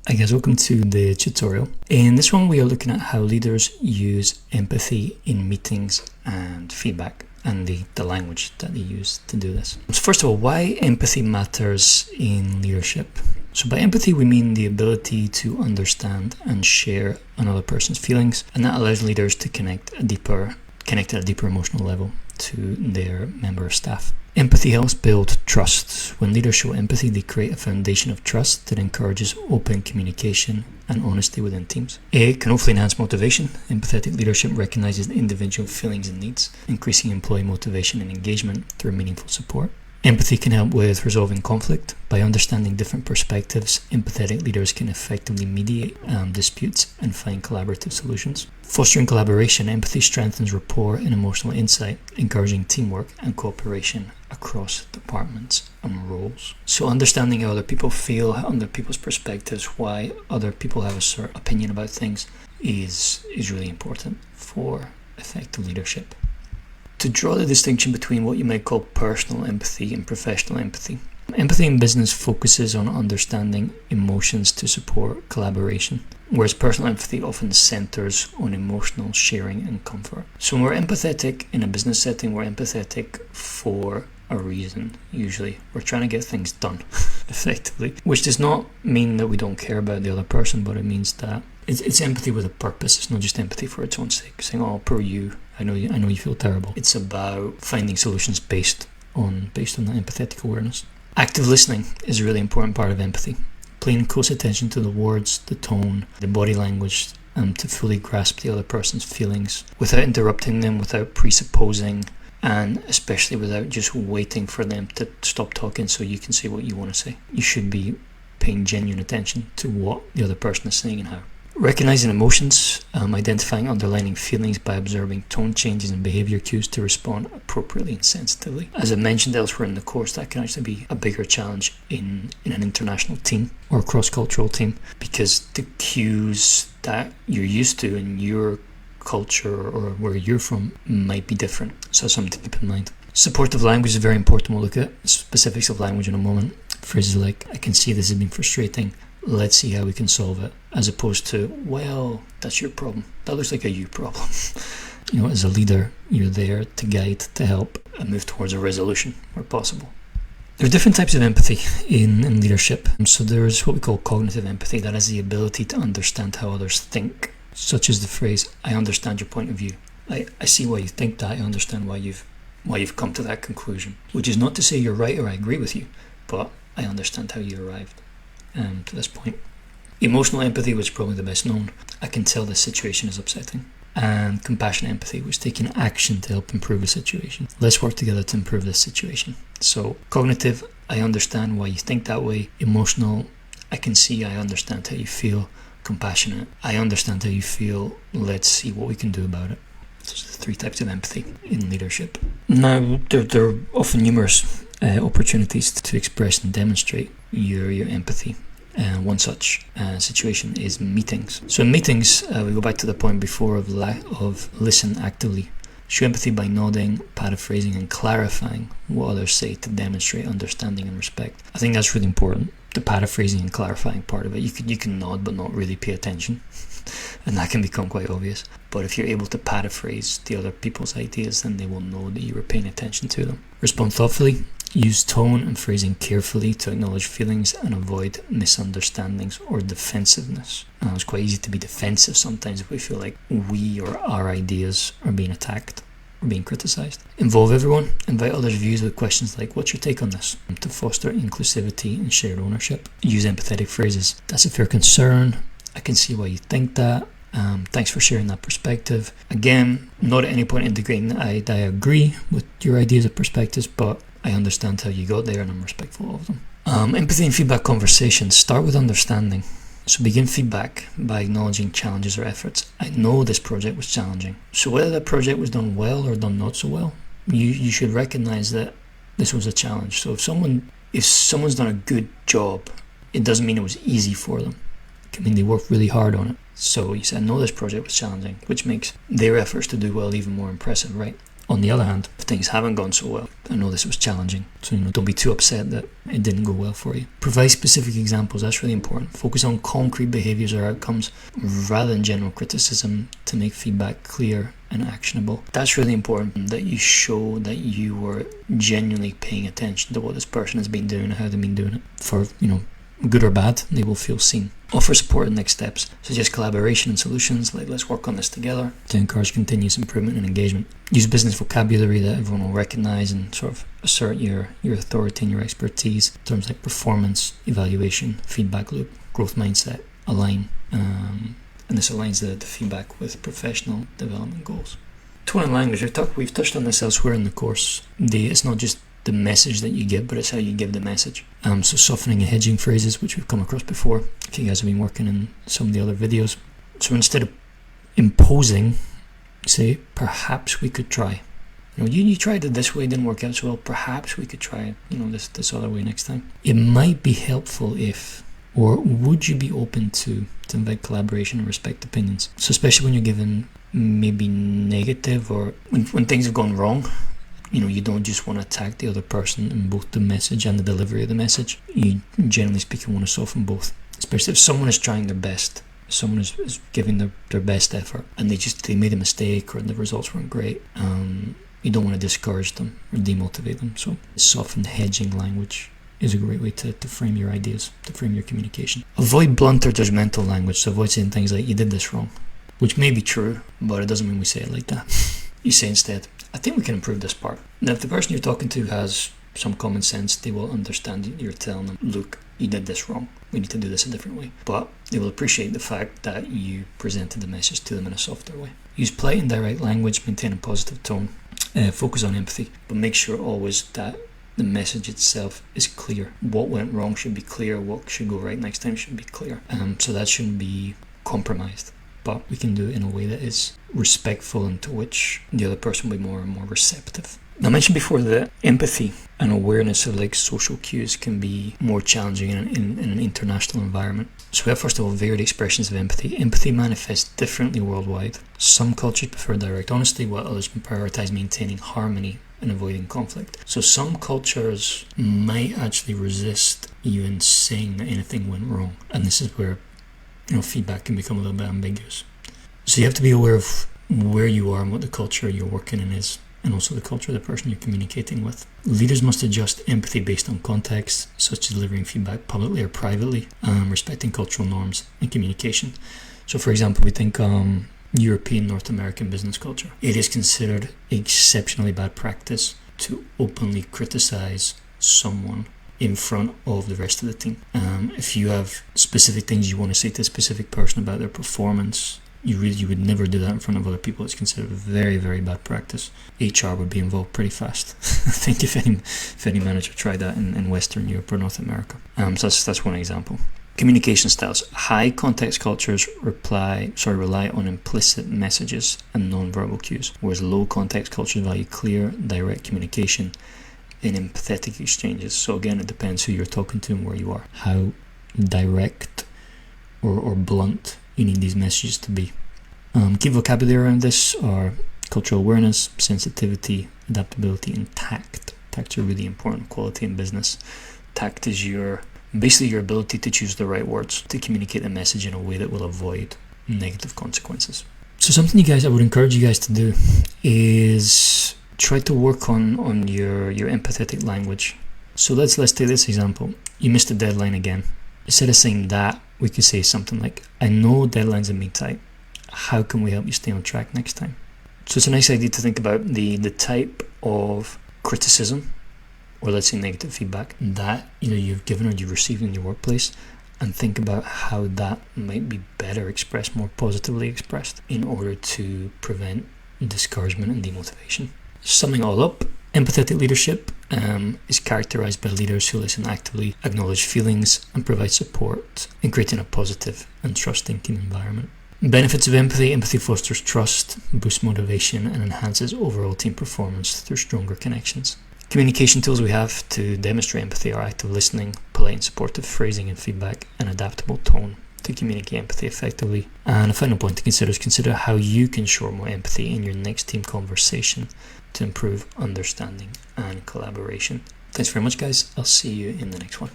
Hi guys, welcome to the tutorial. In this one we are looking at how leaders use empathy in meetings and feedback and the language that they use to do this. So first of all, why empathy matters in leadership. So by empathy we mean the ability to understand and share another person's feelings, and that allows leaders to connect at a deeper emotional level to their member of staff. Empathy helps build trust. When leaders show empathy, they create a foundation of trust that encourages open communication and honesty within teams. It can hopefully enhance motivation. Empathetic leadership recognizes the individual feelings and needs, increasing employee motivation and engagement through meaningful support. Empathy can help with resolving conflict. By understanding different perspectives, empathetic leaders can effectively mediate disputes and find collaborative solutions. Fostering collaboration, empathy strengthens rapport and emotional insight, encouraging teamwork and cooperation across departments and roles. So understanding how other people feel, other people's perspectives, why other people have a certain opinion about things is really important for effective leadership. To draw the distinction between what you might call personal empathy and professional empathy. Empathy in business focuses on understanding emotions to support collaboration, whereas personal empathy often centers on emotional sharing and comfort. So when we're empathetic in a business setting, we're empathetic for a reason, usually. We're trying to get things done effectively, which does not mean that we don't care about the other person, but it means that it's empathy with a purpose. It's not just empathy for its own sake, saying, oh, poor you, I know you feel terrible. It's about finding solutions based on that empathetic awareness. Active listening is a really important part of empathy. Paying close attention to the words, the tone, the body language, to fully grasp the other person's feelings without interrupting them, without presupposing, and especially without just waiting for them to stop talking so you can say what you want to say. You should be paying genuine attention to what the other person is saying and how. Recognizing emotions, identifying underlying feelings by observing tone changes and behavior cues to respond appropriately and sensitively. As I mentioned elsewhere in the course, that can actually be a bigger challenge in an international team or a cross-cultural team, because the cues that you're used to in your culture or where you're from might be different. So something to keep in mind. Supportive language is very important. We'll look at specifics of language in a moment. Phrases like, I can see this has been frustrating, let's see how we can solve it, as opposed to, well, that's your problem, that looks like a you problem. As a leader, you're there to guide, to help, and move towards a resolution where possible. There are different types of empathy in leadership. So there's what we call cognitive empathy, that is the ability to understand how others think, such as the phrase, I understand your point of view. I see why you think that, I understand why you've come to that conclusion, which is not to say you're right or I agree with you, but I understand how you arrived to this point. Emotional empathy, which is probably the best known, I can tell this situation is upsetting. And compassionate empathy, which is taking action to help improve a situation. Let's work together to improve this situation. So cognitive, I understand why you think that way. Emotional, I can see, I understand how you feel. Compassionate, I understand how you feel, let's see what we can do about it. Those are the three types of empathy in leadership. Now, there are often numerous opportunities to express and demonstrate your empathy. One such situation is meetings. So in meetings, we go back to the point before of listen actively. Show empathy by nodding, paraphrasing, and clarifying what others say to demonstrate understanding and respect. I think that's really important. The paraphrasing and clarifying part of it. You can nod but not really pay attention, and that can become quite obvious. But if you're able to paraphrase the other people's ideas, then they will know that you were paying attention to them. Respond thoughtfully. Use tone and phrasing carefully to acknowledge feelings and avoid misunderstandings or defensiveness. It's quite easy to be defensive sometimes if we feel like we or our ideas are being attacked or being criticized. Involve everyone. Invite others' views with questions like, what's your take on this? To foster inclusivity and shared ownership. Use empathetic phrases. That's a fair concern. I can see why you think that. Thanks for sharing that perspective. Again, not at any point indicating that I agree with your ideas or perspectives, but I understand how you got there and I'm respectful of them. Empathy and feedback conversations. Start with understanding. So begin feedback by acknowledging challenges or efforts. I know this project was challenging. So whether that project was done well or done not so well, you should recognize that this was a challenge. So if someone's done a good job, it doesn't mean it was easy for them. It can mean they worked really hard on it. So you said, I know this project was challenging, which makes their efforts to do well even more impressive, right? On the other hand, if things haven't gone so well, I know this was challenging, so don't be too upset that it didn't go well for you. Provide specific examples, that's really important. Focus on concrete behaviours or outcomes rather than general criticism to make feedback clear and actionable. That's really important, that you show that you were genuinely paying attention to what this person has been doing and how they've been doing it. For, good or bad, they will feel seen. Offer support and next steps, suggest collaboration and solutions, like let's work on this together, to encourage continuous improvement and engagement. Use business vocabulary that everyone will recognise and sort of assert your authority and your expertise. Terms like performance, evaluation, feedback loop, growth mindset, align, and this aligns the feedback with professional development goals. Tone and language, we've touched on this elsewhere in the course. It's not just the message that you give, but it's how you give the message. So softening and hedging phrases, which we've come across before, if you guys have been working in some of the other videos. So instead of imposing, say, perhaps we could try. You tried it this way, didn't work out so well, perhaps we could try it, this other way next time. It might be helpful if, or would you be open to invite collaboration and respect opinions? So especially when you're given maybe negative, or when things have gone wrong, you don't just want to attack the other person in both the message and the delivery of the message. You, generally speaking, want to soften both. Especially if someone is trying their best, someone is giving their best effort, and they made a mistake or the results weren't great. You don't want to discourage them or demotivate them. So softened hedging language is a great way to frame your ideas, to frame your communication. Avoid blunt or judgmental language. So avoid saying things like, you did this wrong, which may be true, but it doesn't mean we say it like that. You say instead, I think we can improve this part. Now, if the person you're talking to has some common sense, they will understand you're telling them, look, you did this wrong. We need to do this a different way. But they will appreciate the fact that you presented the message to them in a softer way. Use polite and direct language, maintain a positive tone, focus on empathy, but make sure always that the message itself is clear. What went wrong should be clear. What should go right next time should be clear. So that shouldn't be compromised. But we can do it in a way that is respectful and to which the other person will be more and more receptive. Now, I mentioned before that empathy and awareness of social cues can be more challenging in an international environment. So we have, first of all, varied expressions of empathy. Empathy manifests differently worldwide. Some cultures prefer direct honesty, while others prioritize maintaining harmony and avoiding conflict. So some cultures might actually resist you in saying that anything went wrong. And this is where feedback can become a little bit ambiguous. So you have to be aware of where you are and what the culture you're working in is, and also the culture of the person you're communicating with. Leaders must adjust empathy based on context, such as delivering feedback publicly or privately, respecting cultural norms and communication. So for example, we think European North American business culture. It is considered exceptionally bad practice to openly criticize someone in front of the rest of the team. If you have specific things you want to say to a specific person about their performance, you would never do that in front of other people. It's considered very, very bad practice. HR would be involved pretty fast. I think if any manager tried that in Western Europe or North America. So that's one example. Communication styles. High context cultures rely on implicit messages and non-verbal cues, whereas low context cultures value clear, direct communication in empathetic exchanges. So again, it depends who you're talking to and where you are, how direct or blunt you need these messages to be. Key vocabulary around this are cultural awareness, sensitivity, adaptability, and tact. Tact are really important quality in business. Tact is basically your ability to choose the right words to communicate the message in a way that will avoid negative consequences. So something I would encourage you guys to do is try to work on your empathetic language. So let's take this example. You missed a deadline again. Instead of saying that, we could say something like, I know deadlines are made tight. How can we help you stay on track next time? So it's a nice idea to think about the type of criticism, or let's say negative feedback, that you've given or you've received in your workplace, and think about how that might be better expressed, more positively expressed, in order to prevent discouragement and demotivation. Summing all up, empathetic leadership is characterized by leaders who listen actively, acknowledge feelings, and provide support in creating a positive and trusting team environment. Benefits of empathy. Empathy fosters trust, boosts motivation, and enhances overall team performance through stronger connections. Communication tools we have to demonstrate empathy are active listening, polite and supportive phrasing and feedback, and adaptable tone to communicate empathy effectively. And a final point to consider is consider how you can show more empathy in your next team conversation to improve understanding and collaboration. Thanks very much, guys. I'll see you in the next one.